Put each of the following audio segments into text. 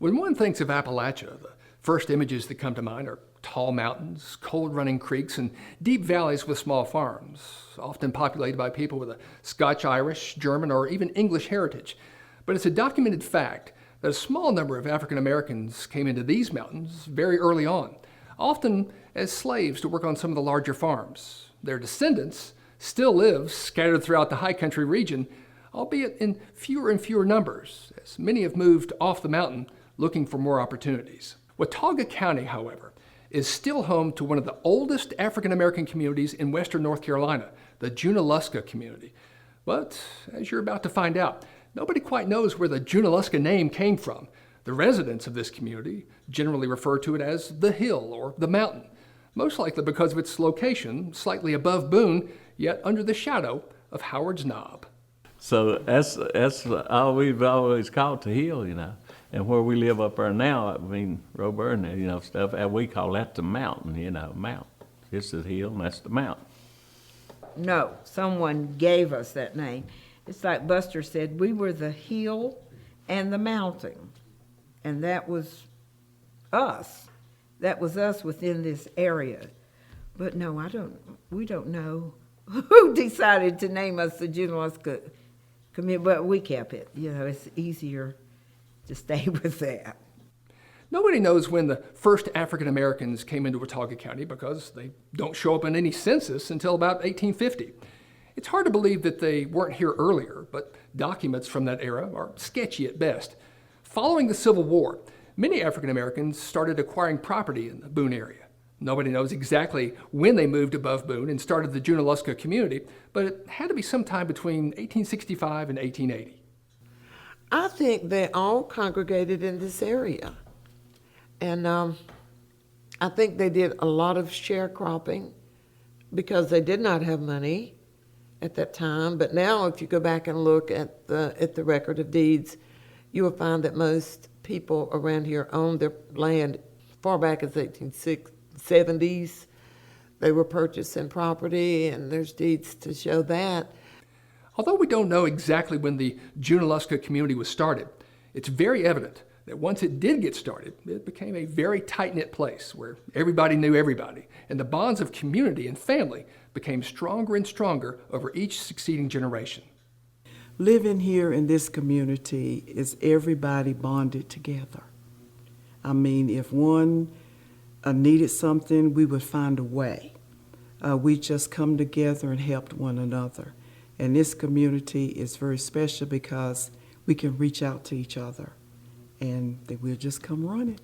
When one thinks of Appalachia, the first images that come to mind are tall mountains, cold running creeks, and deep valleys with small farms, often populated by people with a Scotch-Irish, German, or even English heritage. But it's a documented fact that a small number of African Americans came into these mountains very early on, often as slaves to work on some of the larger farms. Their descendants still live scattered throughout the high country region, albeit in fewer and fewer numbers, as many have moved off the mountain looking for more opportunities. Watauga County, however, is still home to one of the oldest African American communities in western North Carolina, the Junaluska community. But, as you're about to find out, nobody quite knows where the Junaluska name came from. The residents of this community generally refer to it as the hill or the mountain, most likely because of its location slightly above Boone, yet under the shadow of Howard's Knob. So that's all we've always called the hill, you know. And where we live up there now, I mean, Roburn, you know, stuff, and we call that the mountain, you know, mountain. It's the hill and that's the mountain. No, someone gave us that name. It's like Buster said, we were the hill and the mountain. And that was us. That was us within this area. But no, we don't know who decided to name us the Junaluska community, but we kept it. You know, it's easier to stay with that. Nobody knows when the first African Americans came into Watauga County because they don't show up in any census until about 1850. It's hard to believe that they weren't here earlier, but documents from that era are sketchy at best. Following the Civil War, many African Americans started acquiring property in the Boone area. Nobody knows exactly when they moved above Boone and started the Junaluska community, but it had to be sometime between 1865 and 1880. I think they all congregated in this area. And I think they did a lot of sharecropping because they did not have money at that time. But now if you go back and look at the record of deeds, you will find that most people around here owned their land far back as the 1870s. They were purchasing property, and there's deeds to show that. Although we don't know exactly when the Junaluska community was started, it's very evident that once it did get started, it became a very tight-knit place where everybody knew everybody, and the bonds of community and family became stronger and stronger over each succeeding generation. Living here in this community is everybody bonded together. I mean, if one needed something, we would find a way. We just come together and helped one another. And this community is very special because we can reach out to each other. And then we'll just come running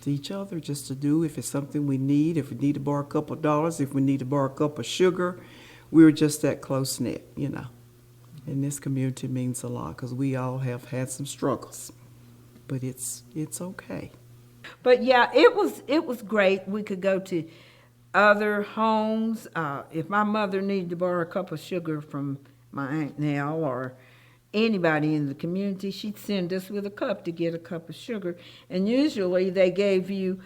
to each other just to do if it's something we need, if we need to borrow a couple of dollars, if we need to borrow a cup of sugar. We're just that close-knit, you know. And this community means a lot because we all have had some struggles. But it's okay. But yeah, it was great. We could go to other homes. If my mother needed to borrow a cup of sugar from my Aunt Nell or anybody in the community, she'd send us with a cup to get a cup of sugar. And usually they gave you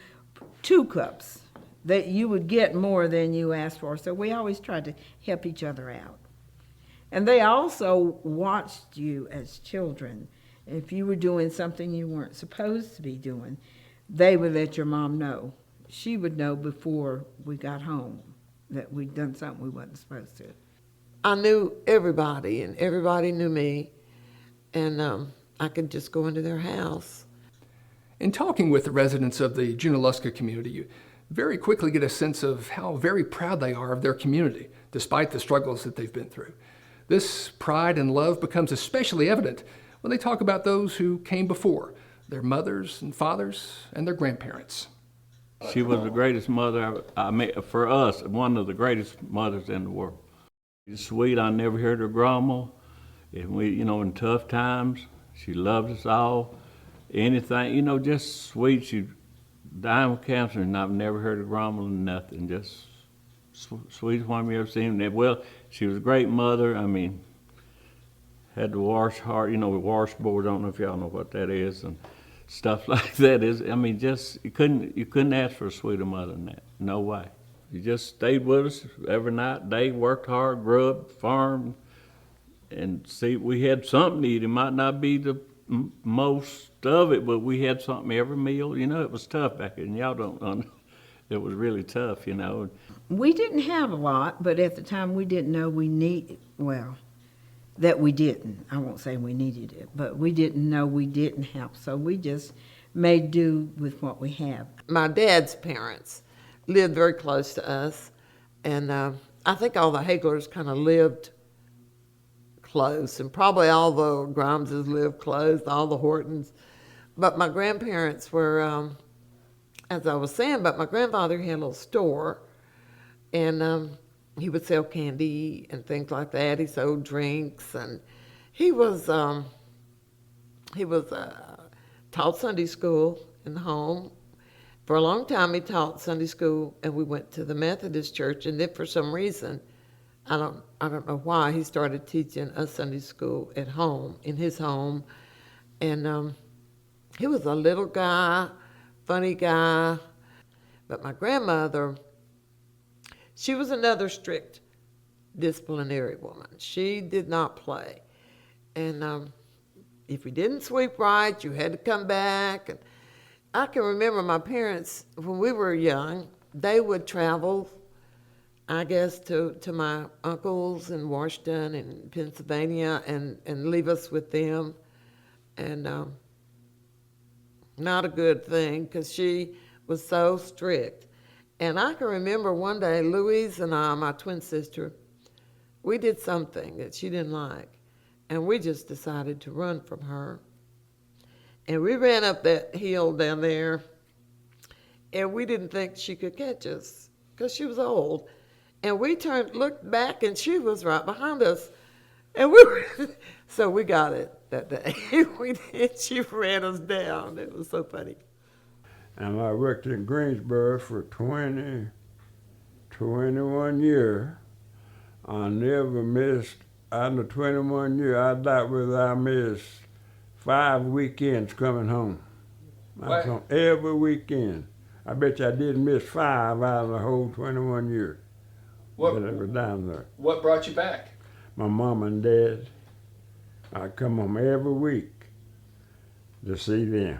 2 cups, that you would get more than you asked for. So we always tried to help each other out. And they also watched you as children. If you were doing something you weren't supposed to be doing, they would let your mom know. She would know before we got home that we'd done something we wasn't supposed to. I knew everybody, and everybody knew me, and I could just go into their house. In talking with the residents of the Junaluska community, you very quickly get a sense of how very proud they are of their community, despite the struggles that they've been through. This pride and love becomes especially evident when they talk about those who came before, their mothers and fathers and their grandparents. She was the greatest mother I met, for us, one of the greatest mothers in the world. She's sweet. I never heard her grumble. And we, you know, in tough times, she loved us all. Anything, you know, just sweet. She died of cancer, and I've never heard her grumble and nothing. Just sweetest one we ever seen. Well, she was a great mother. I mean, had the wash hard, you know, the washboard. I don't know if y'all know what that is, and stuff like that. I mean, just you couldn't ask for a sweeter mother than that. No way. You just stayed with us every night, day, worked hard, grubbed, farmed, and see, we had something to eat. It might not be the most of it, but we had something every meal. You know, it was tough back then. Y'all don't know. It was really tough, you know. We didn't have a lot, but at the time we didn't know that we didn't. I won't say we needed it, but we didn't know we didn't have. So we just made do with what we have. My dad's parents lived very close to us, and I think all the Haglers kind of lived close, and probably all the Grimeses lived close, all the Hortons. But my grandparents were, as I was saying, but my grandfather had a little store, and he would sell candy and things like that. He sold drinks, and he was taught Sunday school in the home. For a long time, he taught Sunday school, and we went to the Methodist church. And then, for some reason, I don't know why, he started teaching us Sunday school at home, in his home. And he was a little guy, funny guy. But my grandmother, she was another strict disciplinary woman. She did not play. And if you didn't sweep right, you had to come back. And I can remember my parents, when we were young, they would travel, I guess, to my uncles in Washington and Pennsylvania and leave us with them. And not a good thing, because she was so strict. And I can remember one day, Louise and I, my twin sister, we did something that she didn't like, and we just decided to run from her. And we ran up that hill down there, and we didn't think she could catch us, because she was old. And we looked back, and she was right behind us. And so we got it that day. We did. She ran us down. It was so funny. And I worked in Greensboro for 21 years. I never missed, out of the 21 years, I doubt whether I missed 5 weekends coming home. I was home every weekend. I bet you I didn't miss 5 out of the whole 21 years that I was down there. What brought you back? My mom and dad, I come home every week to see them.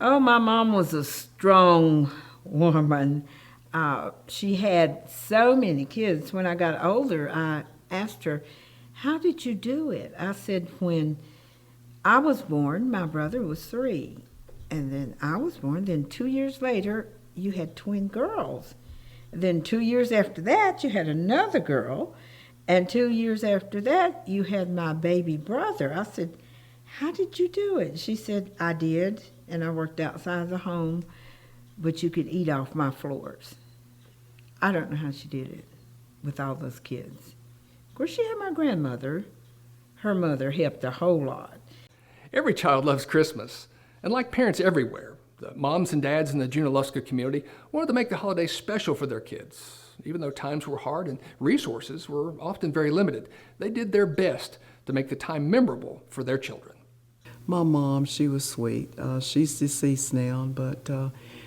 Oh, my mom was a strong woman. She had so many kids. When I got older, I asked her, "How did you do it?" I said, "When I was born, my brother was 3. And then I was born. Then 2 years later, you had twin girls. Then 2 years after that, you had another girl. And 2 years after that, you had my baby brother." I said, "How did you do it?" She said, "I did, and I worked outside the home, but you could eat off my floors." I don't know how she did it with all those kids. Of course, she had my grandmother. Her mother helped a whole lot. Every child loves Christmas, and like parents everywhere, the moms and dads in the Junaluska community wanted to make the holiday special for their kids. Even though times were hard and resources were often very limited, they did their best to make the time memorable for their children. My mom, she was sweet. She's deceased now, but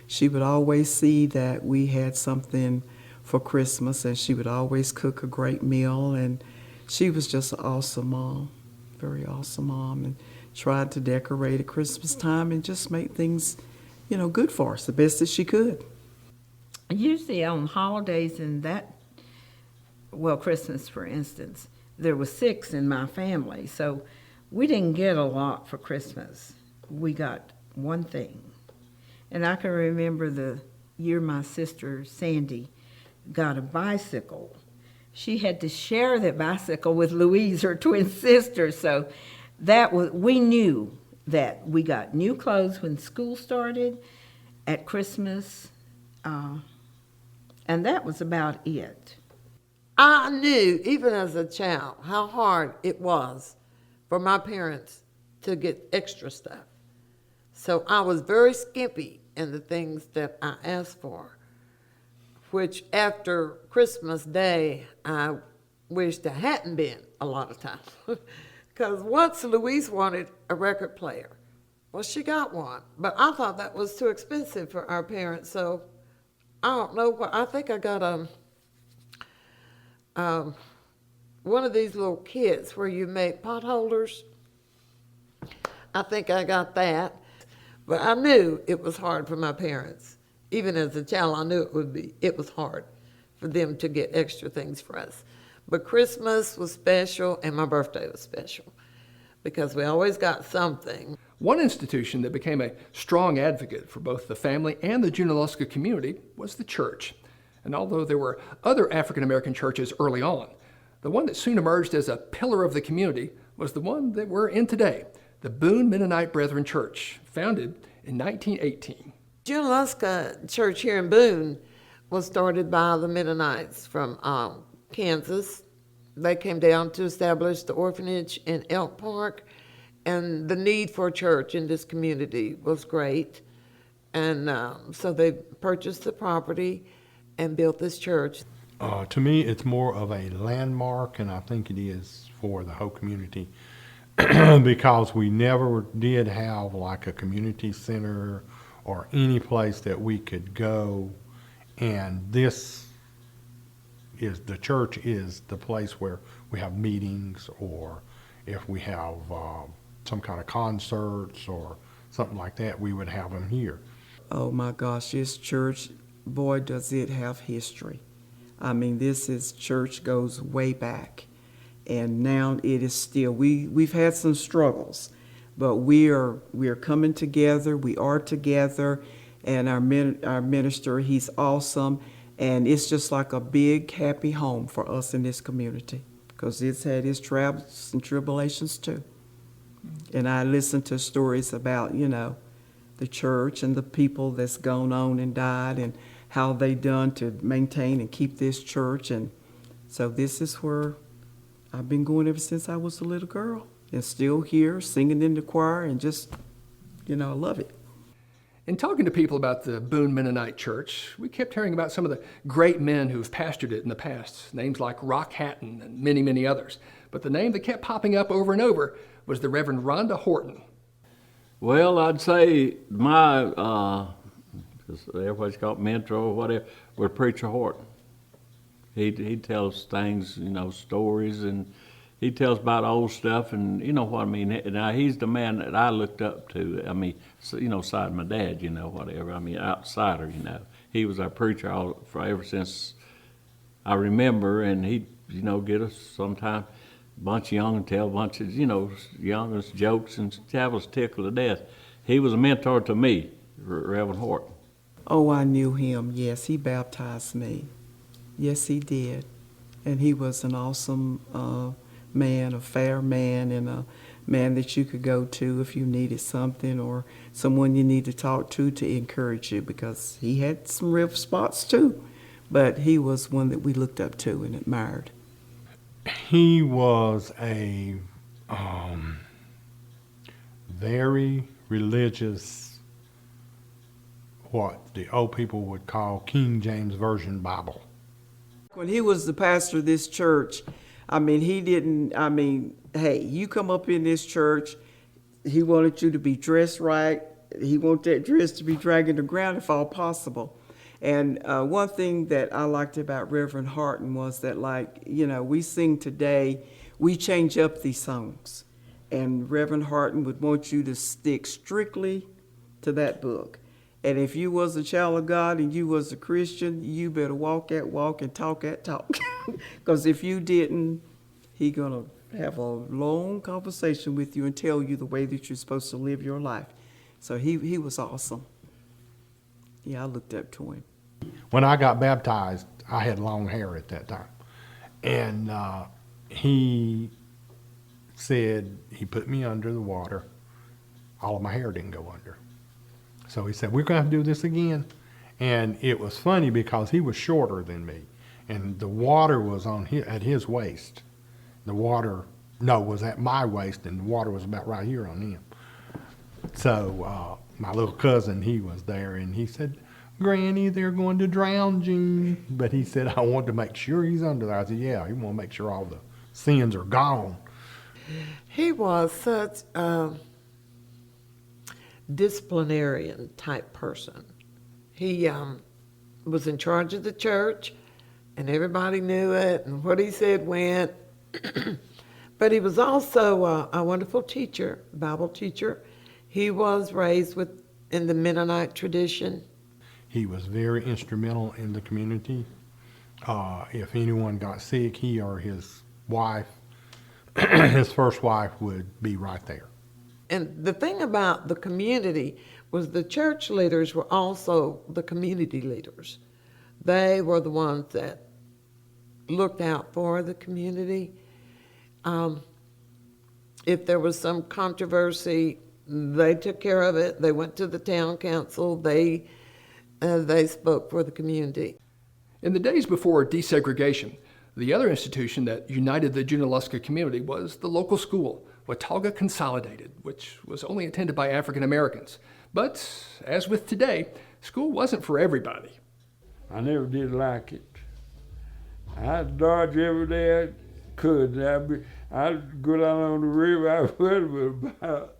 she would always see that we had something for Christmas, and she would always cook a great meal, and she was just an awesome mom, very awesome mom, and tried to decorate at Christmas time and just make things, good for us, the best that she could. Usually on holidays Christmas, for instance, there were 6 in my family, so we didn't get a lot for Christmas. We got one thing. And I can remember the year my sister Sandy got a bicycle. She had to share that bicycle with Louise, her twin sister, so we knew that we got new clothes when school started, at Christmas, and that was about it. I knew, even as a child, how hard it was for my parents to get extra stuff. So I was very skimpy in the things that I asked for, which after Christmas Day, I wished I hadn't been a lot of times. Because once Louise wanted a record player. Well, she got one, but I thought that was too expensive for our parents, so I don't know what, I think I got one of these little kits where you make pot holders. I think I got that. But I knew it was hard for my parents. Even as a child, I knew it was hard for them to get extra things for us. But Christmas was special and my birthday was special because we always got something. One institution that became a strong advocate for both the family and the Junaluska community was the church. And although there were other African American churches early on, the one that soon emerged as a pillar of the community was the one that we're in today, the Boone Mennonite Brethren Church, founded in 1918. Junaluska Church here in Boone was started by the Mennonites from Kansas. They came down to establish the orphanage in Elk Park, and the need for a church in this community was great. And so they purchased the property and built this church. To me, it's more of a landmark, and I think it is for the whole community, because we never did have like a community center or any place that we could go, and this is, the church is the place where we have meetings, or if we have some kind of concerts or something like that, we would have them here. Oh my gosh, this church, boy, does it have history. I mean, church goes way back, and now it is still, we've had some struggles, but we are coming together, we are together, and our minister, he's awesome, and it's just like a big happy home for us in this community, because it's had its trials and tribulations too. And I listen to stories about, the church and the people that's gone on and died, and how they done to maintain and keep this church. And so this is where I've been going ever since I was a little girl, and still here singing in the choir, and just, I love it. In talking to people about the Boone Mennonite Church, we kept hearing about some of the great men who've pastored it in the past, names like Rock Hatton and many, many others. But the name that kept popping up over and over was the Reverend Ronda Horton. Well, I'd say my, everybody's called mentor or whatever, with Preacher Horton. He tells things, stories, and he tells about old stuff, and you know what I mean. Now, he's the man that I looked up to. I mean, side my dad, whatever. I mean, outsider, He was our preacher ever since I remember, and he'd, get us sometime a bunch of young and tell a bunch of, youngest jokes and have us tickled to death. He was a mentor to me, Reverend Horton. Oh, I knew him. Yes, he baptized me. Yes, he did. And he was an awesome man, a fair man, and a man that you could go to if you needed something, or someone you need to talk to encourage you, because he had some rough spots too. But he was one that we looked up to and admired. He was a very religious, what the old people would call King James Version Bible. When he was the pastor of this church, hey, you come up in this church, he wanted you to be dressed right. He wanted that dress to be dragging the ground if all possible. And one thing that I liked about Reverend Horton was that, we sing today, we change up these songs. And Reverend Horton would want you to stick strictly to that book. And if you was a child of God and you was a Christian, you better walk that walk and talk that talk. Because if you didn't, he gonna have a long conversation with you and tell you the way that you're supposed to live your life. So he was awesome. Yeah, I looked up to him. When I got baptized, I had long hair at that time. And he said, he put me under the water. All of my hair didn't go under. So he said, we're going to have to do this again. And it was funny because he was shorter than me. And the water was at his waist. The water, was at my waist, and the water was about right here on him. So my little cousin, he was there, and he said, Granny, they're going to drown Gene. But he said, I want to make sure he's under there. I said, yeah, you want to make sure all the sins are gone. He was such a disciplinarian type person. He was in charge of the church, and everybody knew it, and what he said went. But he was also a wonderful teacher, Bible teacher. He was raised in the Mennonite tradition. He was very instrumental in the community. If anyone got sick, he or his wife, his first wife, would be right there. And the thing about the community was the church leaders were also the community leaders. They were the ones that looked out for the community. If there was some controversy, they took care of it. They went to the town council. They spoke for the community. In the days before desegregation, the other institution that united the Junaluska community was the local school, Watauga Consolidated, which was only attended by African Americans. But as with today, school wasn't for everybody. I never did like it. I'd dodge every day I could. I'd go down on the river. I would with about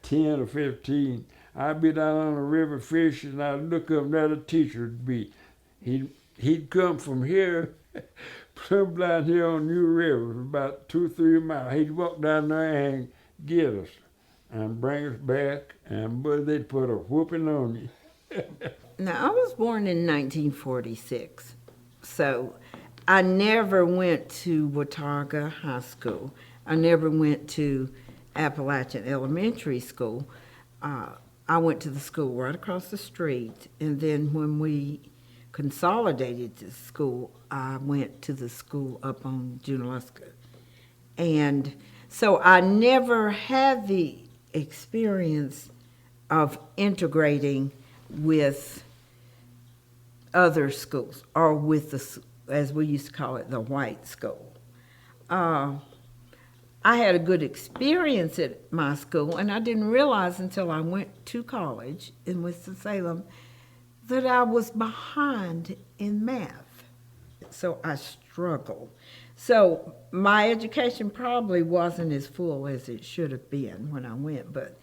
10 or 15. I'd be down on the river fishing, and I'd look up, and there the teacher would be. He'd come from here, from down here on New River, about 2 or 3 miles. He'd walk down there and get us and bring us back, and boy, they'd put a whooping on you. Now, I was born in 1946, so I never went to Watauga High School. I never went to Appalachian Elementary School. I went to the school right across the street, and then when we consolidated the school, I went to the school up on Junaluska. And so I never had the experience of integrating with other schools, or with the, as we used to call it, the white school. I had a good experience at my school, and I didn't realize until I went to college in Winston-Salem that I was behind in math. So I struggled. So my education probably wasn't as full as it should have been when I went, but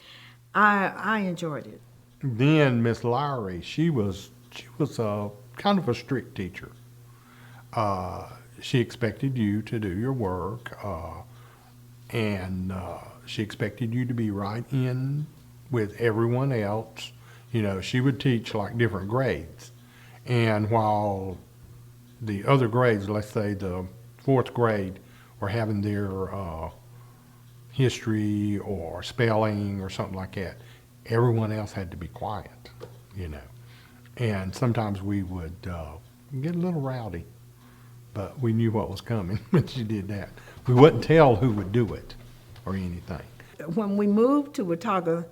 I enjoyed it. Then Miss Lowry, she was a kind of a strict teacher. She expected you to do your work, and she expected you to be right in with everyone else. You know, she would teach like different grades, and while the other grades, let's say the 4th grade, were having their history or spelling or something like that, everyone else had to be quiet, you know. And sometimes we would get a little rowdy, but we knew what was coming when she did that. We wouldn't tell who would do it or anything. When we moved to Watauga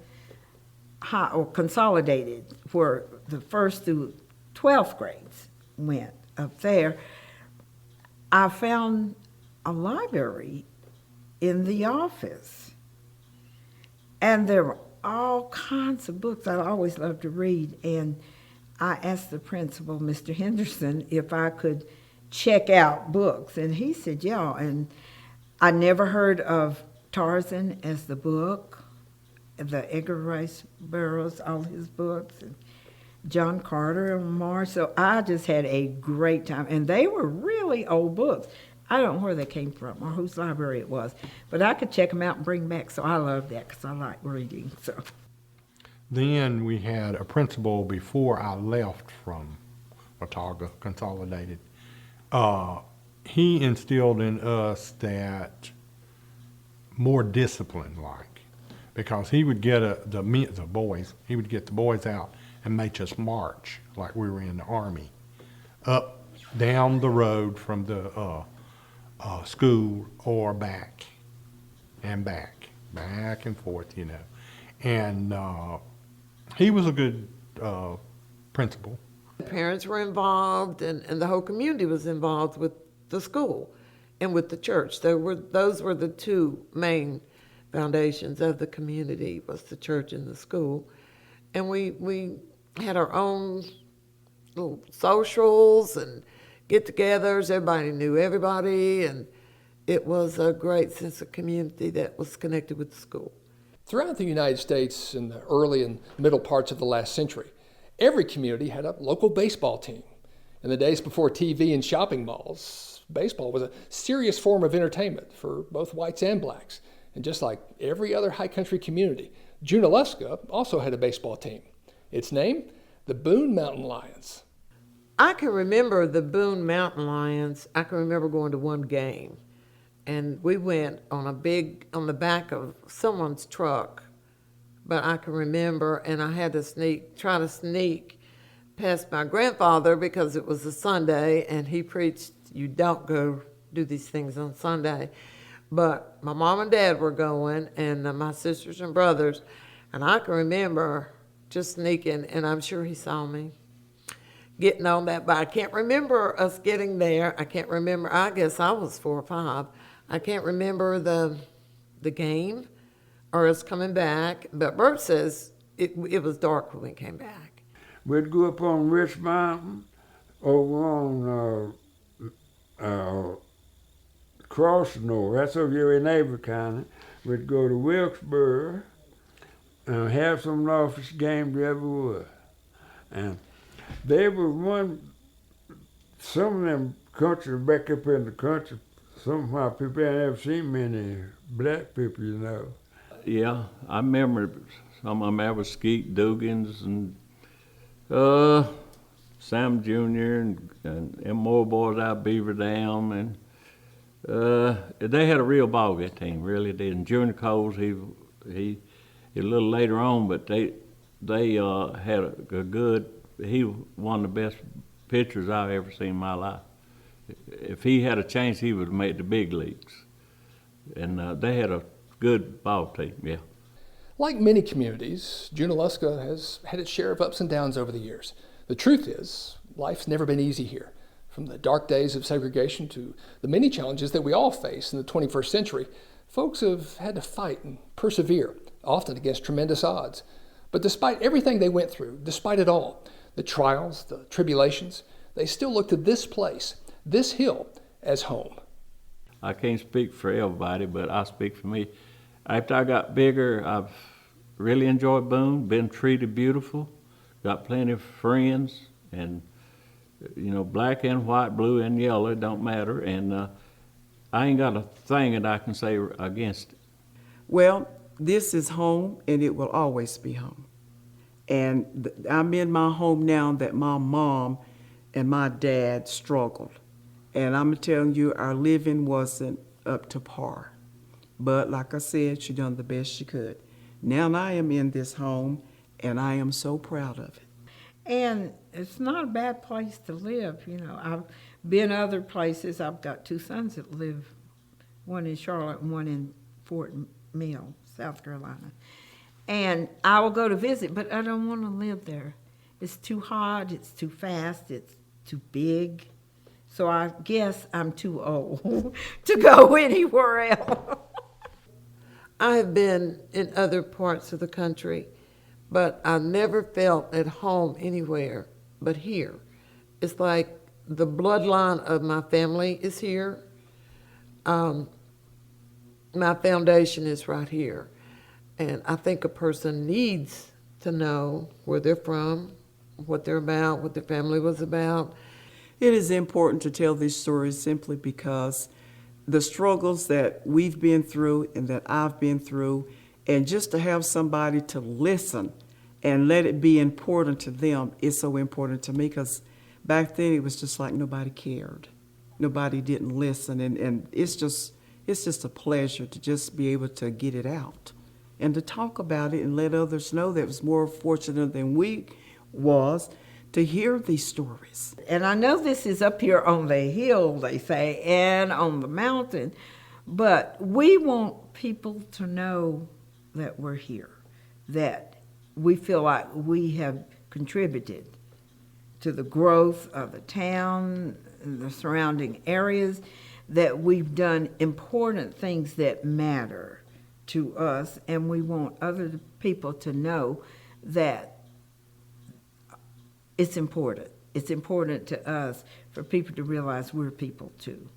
High, or Consolidated, where the 1st through 12th grades went up there, I found a library in the office. And there were all kinds of books. I always loved to read. And I asked the principal, Mr. Henderson, if I could check out books. And he said, yeah. And I never heard of Tarzan as the book, the Edgar Rice Burroughs, all his books, and John Carter and more. So I just had a great time. And they were really old books. I don't know where they came from or whose library it was, but I could check them out and bring them back. So I loved that because I like reading. So Then we had a principal before I left from Watauga Consolidated. He instilled in us that more discipline, like, because he would get the boys out and make us march like we were in the Army, up, down the road from the school or back and back and forth, you know. And he was a good principal. Parents were involved, and the whole community was involved with the school and with the church. Those were the 2 main foundations of the community, was the church and the school. And we had our own little socials and get-togethers. Everybody knew everybody, and it was a great sense of community that was connected with the school. Throughout the United States in the early and middle parts of the last century, every community had a local baseball team. In the days before TV and shopping malls, baseball was a serious form of entertainment for both whites and blacks. And just like every other high country community, Junaluska also had a baseball team. Its name, the Boone Mountain Lions. I can remember the Boone Mountain Lions. I can remember going to one game, and we went on the back of someone's truck. But I can remember, and I had to try to sneak past my grandfather because it was a Sunday, and he preached, you don't go do these things on Sunday. But my mom and dad were going, and my sisters and brothers, and I can remember just sneaking, and I'm sure he saw me getting on that, but I can't remember us getting there. I can't remember, I guess I was 4 or 5. I can't remember the game or us coming back, but Bert says it was dark when we came back. We'd go up on Rich Mountain, over on Crossnoe, that's over here in Avery County. We'd go to Wilkesboro and have some office games we ever was. And they were some of them country back up in the country, some of my people, I never seen many black people, you know. Yeah, I remember some of them. There was Skeet Dugans and Sam Jr. and them more boys out Beaver Dam, and they had a real ball game team, really did. And Junior Coles, he a little later on, but they had a good. He one of the best pitchers I've ever seen in my life. If he had a chance, he would have made the big leagues. And they had a good ball team, yeah. Like many communities, Junaluska has had its share of ups and downs over the years. The truth is, life's never been easy here. From the dark days of segregation to the many challenges that we all face in the 21st century, folks have had to fight and persevere, often against tremendous odds. But despite everything they went through, despite it all, the trials, the tribulations, they still look to this place, this hill, as home. I can't speak for everybody, but I speak for me. After I got bigger, I've really enjoyed Boone, been treated beautiful, got plenty of friends, and black and white, blue and yellow, it don't matter, and I ain't got a thing that I can say against it. Well, this is home, and it will always be home. And I'm in my home now that my mom and my dad struggled. And I'm telling you, our living wasn't up to par. But like I said, she done the best she could. Now I am in this home, and I am so proud of it. And it's not a bad place to live, I've been other places. I've got 2 sons that live, one in Charlotte and one in Fort Mill, South Carolina. And I will go to visit, but I don't want to live there. It's too hot, it's too fast, it's too big. So I guess I'm too old to go anywhere else. I have been in other parts of the country, but I never felt at home anywhere but here. It's like the bloodline of my family is here. My foundation is right here. And I think a person needs to know where they're from, what they're about, what their family was about. It is important to tell these stories simply because the struggles that we've been through and that I've been through, and just to have somebody to listen and let it be important to them is so important to me, because back then it was just like nobody cared. Nobody didn't listen, and it's just a pleasure to just be able to get it out and to talk about it and let others know that was more fortunate than we was to hear these stories. And I know this is up here on the hill, they say, and on the mountain, but we want people to know that we're here, that we feel like we have contributed to the growth of the town, the surrounding areas, that we've done important things that matter to us, and we want other people to know that it's important. It's important to us for people to realize we're people too.